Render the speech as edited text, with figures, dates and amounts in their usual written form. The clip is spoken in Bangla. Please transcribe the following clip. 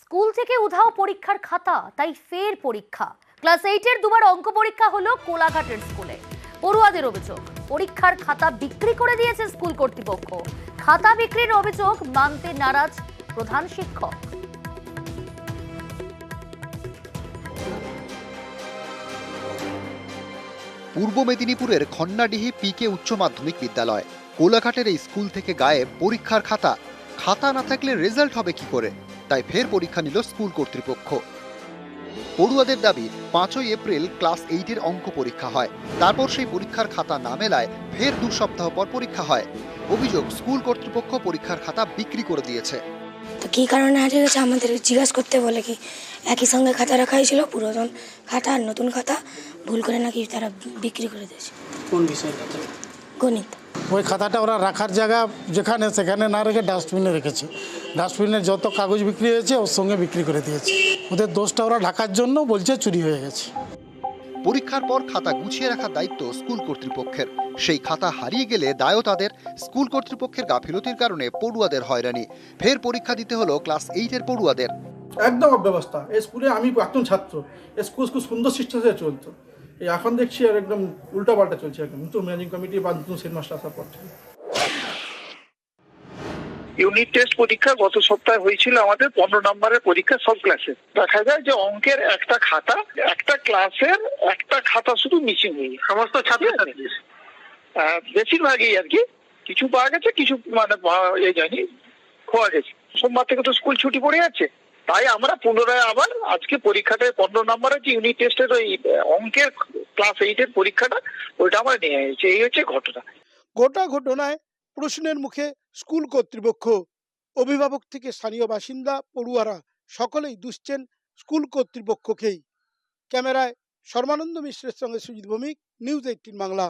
স্কুল থেকে উধাও পরীক্ষার খাতা, তাই ফের পরীক্ষা। ক্লাস 8-এর দুবার অঙ্ক পরীক্ষা হলো কোলাঘাটের স্কুলে। পড়ুয়াদের অভিযোগ, পরীক্ষার খাতা বিক্রি করে দিয়েছে স্কুল কর্তৃপক্ষ। খাতা বিক্রির অভিযোগ মানতে নারাজ প্রধান শিক্ষক। পূর্ব মেদিনীপুরের খন্নাডিহি পিকে উচ্চ মাধ্যমিক বিদ্যালয়। কোলাঘাটের এই স্কুল থেকে গায়েব পরীক্ষার খাতা। খাতা না থাকলে রেজাল্ট হবে কি করে? তাই ফের পরীক্ষা নিল স্কুল কর্তৃপক্ষ। পড়ুয়াদের দাবি 5ই এপ্রিল ক্লাস 8-এর অঙ্ক পরীক্ষা হয়, তারপর সেই পরীক্ষার খাতা না মেলায় ফের 2 সপ্তাহ পর পরীক্ষা হয়। অভিযোগ, স্কুল কর্তৃপক্ষ পরীক্ষার খাতা বিক্রি করে দিয়েছে। তো কী কারণে হারিয়ে গেছে আমাদের জিজ্ঞাসা করতে বলে, কি একই সঙ্গে খাতা রাখা হয়েছিল, পুরাতন খাতা আর নতুন খাতা ভুল করে নাকি তারা বিক্রি করে দিয়েছে। কোন বিষয়ের খাতা? গণিত। ওই খাতাটা ওরা রাখার জায়গা যেখানে সেখানে না রেখে ডাস্টবিনে রেখেছে। ডাস্টবিনের যত কাগজ বিক্রি হয়েছে ওর সঙ্গে বিক্রি করে দিয়েছে। ওদের দোষটা ওরা ঢাকার জন্য বলছে চুরি হয়ে গেছে। পরীক্ষার পর খাতা গুছিয়ে রাখার দায়িত্ব স্কুল কর্তৃপক্ষের। সেই খাতা হারিয়ে গেলে দায়ও তাদের। স্কুল কর্তৃপক্ষের গাফিলতির কারণে পড়ুয়াদের হয়রানি। ফের পরীক্ষা দিতে হলো ক্লাস 8-এর পড়ুয়াদের। একদম অব্যবস্থা। এই স্কুলে আমি প্রাক্তন ছাত্র, এই স্কুল খুব সুন্দর শিষ্টাচারে চলতো। এই এখন দেখছি আর একদম উল্টাপাল্টা চলছে, একদম নতুন ম্যানেজিং কমিটি বা নতুন হেডমাস্টার আসার পর থেকে। ইউনিট টেস্ট পরীক্ষা গত সপ্তাহে হয়েছিল আমাদের 15 নম্বরের পরীক্ষা সব ক্লাসে। দেখা যায় যে অঙ্কের একটা খাতা, একটা ক্লাসের একটা খাতা শুধু মিসিং হয়ে গেছে সমস্ত ছাত্রছাত্রী। বেশিরভাগই আর কি, কিছু পাওয়া গেছে, কিছু মানে জানি খোয়া গেছে। সোমবার থেকে তো স্কুল ছুটি পড়ে যাচ্ছে, তাই আমরা পুনরায় আবার আজকে পরীক্ষাটা 15 নম্বরের যে ইউনিট টেস্টের ওই অঙ্কের ক্লাস 8-এর পরীক্ষাটা ওইটা আমরা নিয়ে এসেছি। এই হচ্ছে ঘটনা। গোটা ঘটনায় প্রশ্নের মুখে স্কুল কর্তৃপক্ষ। অভিভাবক থেকে স্থানীয় বাসিন্দা, পড়ুয়ারা সকলেই দুষছেন স্কুল কর্তৃপক্ষকেই। ক্যামেরায় সর্বানন্দ মিশ্রের সঙ্গে সুজিত ভৌমিক, নিউজ 18 বাংলা।